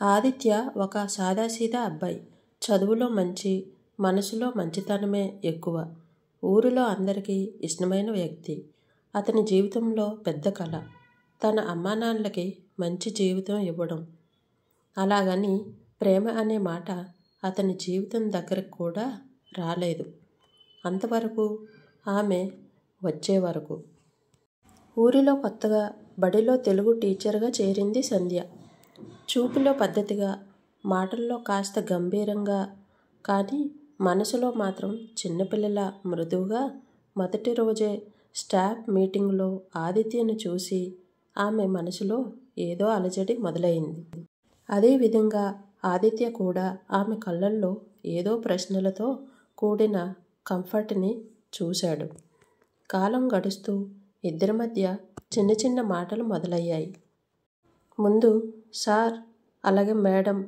ఆదిత్య ఒక సాదాసీదా అబ్బాయి. చదువులో మంచి, మనసులో మంచితనమే ఎక్కువ. ఊరిలో అందరికీ ఇష్టమైన వ్యక్తి. అతని జీవితంలో పెద్ద కల తన అమ్మానాన్నలకి మంచి జీవితం ఇవ్వడం. అలాగని ప్రేమ అనే మాట అతని జీవితం దగ్గరకు కూడా రాలేదు. అంతవరకు ఆమె వచ్చే వరకు. ఊరిలో కొత్తగా బడిలో తెలుగు టీచర్గా చేరింది సంధ్య. చూపులో పద్ధతిగా, మాటల్లో కాస్త గంభీరంగా, కానీ మనసులో మాత్రం చిన్నపిల్లల మృదువుగా. మొదటి రోజే స్టాఫ్ మీటింగ్లో ఆదిత్యను చూసి ఆమె మనసులో ఏదో అలజడి మొదలైంది. అదేవిధంగా ఆదిత్య కూడా ఆమె కళ్ళల్లో ఏదో ప్రశ్నలతో కూడిన కంఫర్ట్ని చూశాడు. కాలం గడుస్తూ ఇద్దరి మధ్య చిన్న చిన్న మాటలు మొదలయ్యాయి. ముందు సార్, అలాగే మేడం,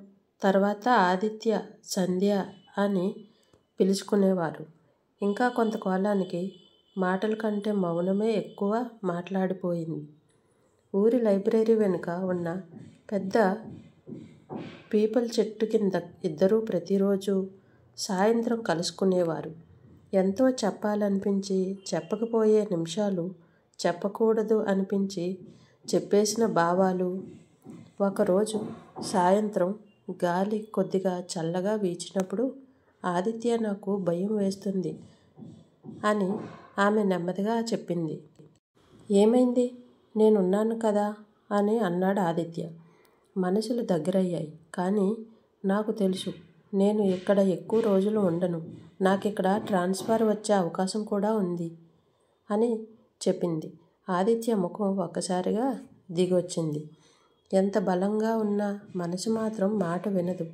తర్వాత ఆదిత్య, సంధ్య అని పిలుచుకునేవారు. ఇంకా కొంతకాలానికి మాటల కంటే మౌనమే ఎక్కువ మాట్లాడిపోయింది. ఊరి లైబ్రరీ వెనుక ఉన్న పెద్ద పీపల్ చెట్టు కింద ఇద్దరూ ప్రతిరోజు సాయంత్రం కలుసుకునేవారు. ఎంతో చెప్పాలనిపించి చెప్పకపోయే నిమిషాలు, చెప్పకూడదు అనిపించి చెప్పేసిన భావాలు. ఒకరోజు సాయంత్రం గాలి కొద్దిగా చల్లగా వీచినప్పుడు ఆదిత్య, నాకు భయం వేస్తుంది అని ఆమె నెమ్మదిగా చెప్పింది. ఏమైంది? నేనున్నాను కదా అని అన్నాడు ఆదిత్య. మనసులు దగ్గరయ్యాయి. కానీ నాకు తెలుసు, నేను ఇక్కడ ఎక్కువ రోజులు ఉండను. నాకిక్కడ ట్రాన్స్ఫర్ వచ్చే అవకాశం కూడా ఉంది అని చెప్పింది. ఆదిత్య ముఖం ఒక్కసారిగా దిగొచ్చింది. ఎంత బలంగా ఉన్నా మనసు మాత్రం మాట వినదు.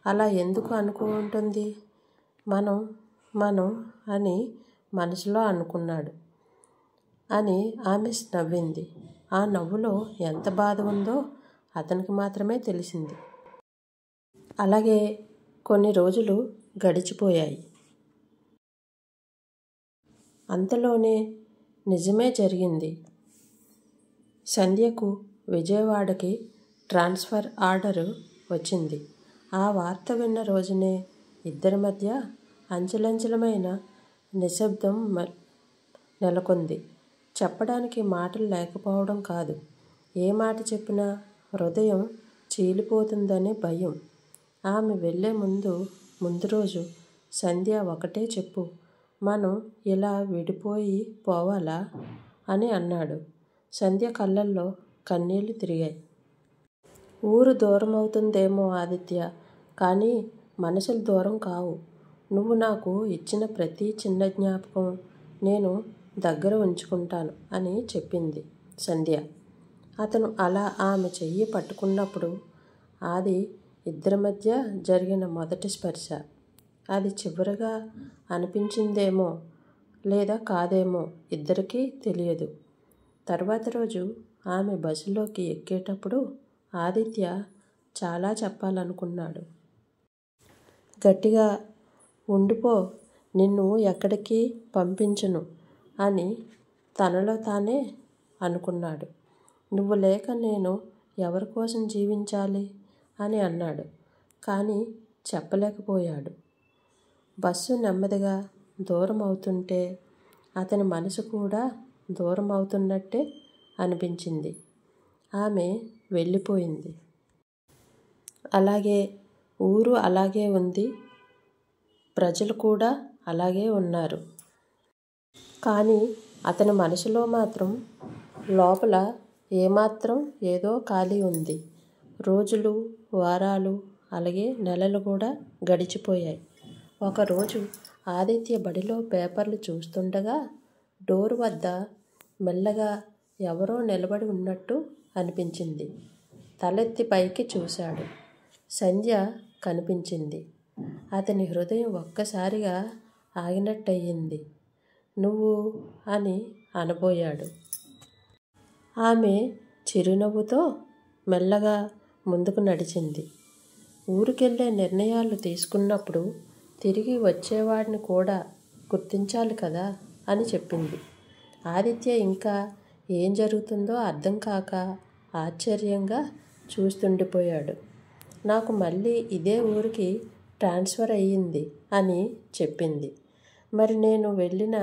అలా ఎందుకు అనుకుంటుంది? మనం అని మనసులో అనుకున్నాడు అని ఆమె నవ్వింది. ఆ నవ్వులో ఎంత బాధ ఉందో అతనికి మాత్రమే తెలిసింది. అలాగే కొన్ని రోజులు గడిచిపోయాయి. అంతలోనే నిజమే జరిగింది. సంధ్యకు విజయవాడకి ట్రాన్స్ఫర్ ఆర్డరు వచ్చింది. ఆ వార్త విన్న రోజునే ఇద్దరి మధ్య అంచలంచలమైన నిశ్శబ్దం నెలకొంది. చెప్పడానికి మాటలు లేకపోవడం కాదు, ఏ మాట చెప్పినా హృదయం చీలిపోతుందనే భయం. ఆమె వెళ్ళే ముందు రోజు సంధ్య, ఒకటే చెప్పు, మనం ఇలా విడిపోయి పోవాలా అని అన్నాడు. సంధ్య కళ్ళల్లో కన్నీళ్లు తిరిగాయి. ఊరు దూరం అవుతుందేమో ఆదిత్య, కానీ మనసులు దూరం కావు. నువ్వు నాకు ఇచ్చిన ప్రతి చిన్న జ్ఞాపకం నేను దగ్గర ఉంచుకుంటాను అని చెప్పింది సంధ్య. అతను అలా ఆమె చెయ్యి పట్టుకున్నప్పుడు అది ఇద్దరి మధ్య జరిగిన మొదటి స్పర్శ. అది చివరిగా అనిపించిందేమో లేదా కాదేమో ఇద్దరికీ తెలియదు. తర్వాత రోజు ఆమె బస్సులోకి ఎక్కేటప్పుడు ఆదిత్య చాలా చెప్పాలనుకున్నాడు. గట్టిగా, ఉండిపో, నిన్ను ఎక్కడికి పంపించను అని తనలో తానే అనుకున్నాడు. నువ్వు లేక నేను ఎవరి కోసం జీవించాలి అని అన్నాడు. కానీ చెప్పలేకపోయాడు. బస్సు నెమ్మదిగా దూరం అవుతుంటే అతని మనసు కూడా దూరం అవుతున్నట్టే అనిపించింది. ఆమె వెళ్ళిపోయింది. అలాగే ఊరు అలాగే ఉంది, ప్రజలు కూడా అలాగే ఉన్నారు. కానీ అతని మనసులో మాత్రం లోపల ఏమాత్రం ఏదో ఖాళీ ఉంది. రోజులు, వారాలు, అలాగే నెలలు కూడా గడిచిపోయాయి. ఒకరోజు ఆదిత్య బడిలో పేపర్లు చూస్తుండగా డోరు వద్ద మెల్లగా ఎవరో నిలబడి ఉన్నట్టు అనిపించింది. తలెత్తి పైకి చూశాడు. సంధ్య కనిపించింది. అతని హృదయం ఒక్కసారిగా ఆగినట్టయింది. నువ్వు అని అనబోయాడు. ఆమె చిరునవ్వుతో మెల్లగా ముందుకు నడిచింది. ఊరికెళ్ళే నిర్ణయాలు తీసుకున్నప్పుడు తిరిగి వచ్చేవాడిని కూడా గుర్తించాలి కదా అని చెప్పింది. ఆదిత్య ఇంకా ఏం జరుగుతుందో అర్థం కాక ఆశ్చర్యంగా చూస్తుండిపోయాడు. నాకు మళ్ళీ ఇదే ఊరికి ట్రాన్స్ఫర్ అయ్యింది అని చెప్పింది. మరి నేను వెళ్ళిన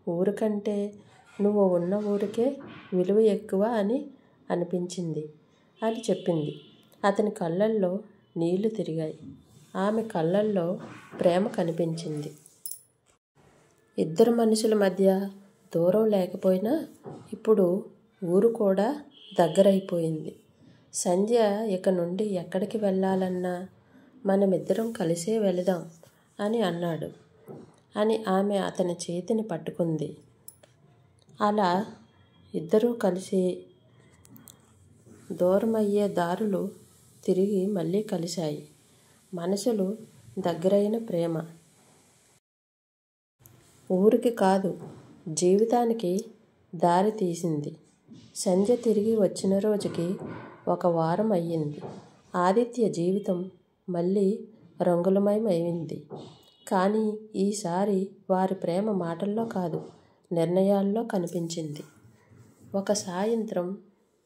ఊరు కంటే నువ్వు ఉన్న ఊరికే విలువ ఎక్కువ అని అనిపించింది అని చెప్పింది. అతని కళ్ళల్లో నీళ్లు తిరిగాయి. ఆమె కళ్ళల్లో ప్రేమ కనిపించింది. ఇద్దరు మనుషుల మధ్య దూరం లేకపోయినా ఇప్పుడు ఊరు కూడా దగ్గరైపోయింది. సంధ్య ఇక నుండి ఎక్కడికి వెళ్ళాలన్నా మనమిద్దరం కలిసే వెళదాం అని అన్నాడు అని ఆమె అతని చేతిని పట్టుకుంది. అలా ఇద్దరూ కలిసి దూరమయ్యే దారులు తిరిగి మళ్ళీ కలిశాయి. మనసులు దగ్గరైన ప్రేమ ఊరికి కాదు జీవితానికి దారి తీసింది. సంధ్య తిరిగి వచ్చిన రోజుకి 1 వారం అయ్యింది. ఆదిత్య జీవితం మళ్ళీ రంగులమయమైంది. కానీ ఈసారి వారి ప్రేమ మాటల్లో కాదు, నిర్ణయాల్లో కనిపించింది. ఒక సాయంత్రం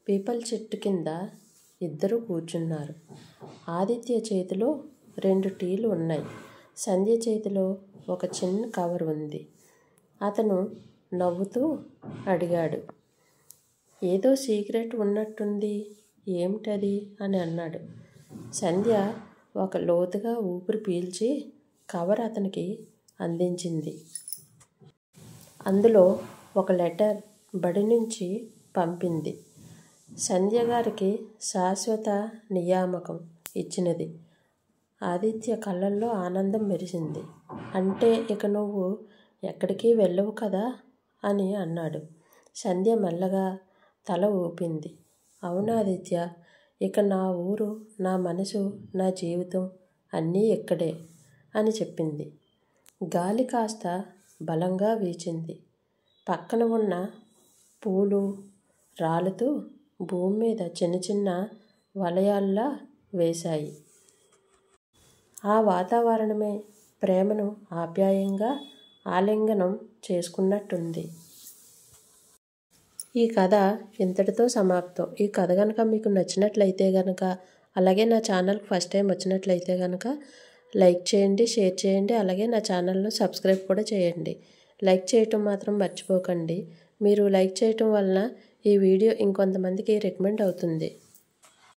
పీపల్ చెట్టు కింద ఇద్దరు కూర్చున్నారు. ఆదిత్య చేతిలో 2 టీలు ఉన్నాయి. సంధ్య చేతిలో ఒక చిన్న కవర్ ఉంది. అతను నవ్వుతూ అడిగాడు, ఏదో సీక్రెట్ ఉన్నట్టుంది, ఏమిటది అని అన్నాడు. సంధ్య ఒక లోతుగా ఊపిరి పీల్చి కవర్ అతనికి అందించింది. అందులో ఒక లెటర్ బడి నుంచి పంపింది. సంధ్య గారికి శాశ్వత నియామకం ఇచ్చినది. ఆదిత్య కళ్ళల్లో ఆనందం మెరిసింది. అంటే ఇక నువ్వు ఎక్కడికి వెళ్ళవు కదా అని అన్నాడు. సంధ్య మెల్లగా తల ఊపింది. అవును ఆదిత్య, ఇక నా ఊరు, నా మనసు, నా జీవితం అన్నీ ఇక్కడే అని చెప్పింది. గాలి కాస్త బలంగా వీచింది. పక్కన ఉన్న పూలు రాలుతూ భూమి మీద చిన్న చిన్న వలయాల్లా వేశాయి. ఆ వాతావరణమే ప్రేమను ఆప్యాయంగా ఆలింగనం చేసుకున్నట్టుంది. ఈ కథ ఇంతటితో సమాప్తం. ఈ కథ కనుక మీకు నచ్చినట్లయితే కనుక, అలాగే నా ఛానల్కి ఫస్ట్ టైం వచ్చినట్లయితే కనుక లైక్ చేయండి, షేర్ చేయండి, అలాగే నా ఛానల్ను సబ్స్క్రైబ్ కూడా చేయండి. లైక్ చేయటం మాత్రం మర్చిపోకండి. మీరు లైక్ చేయటం వలన ఈ వీడియో ఇంకొంతమందికి రికమెండ్ అవుతుంది.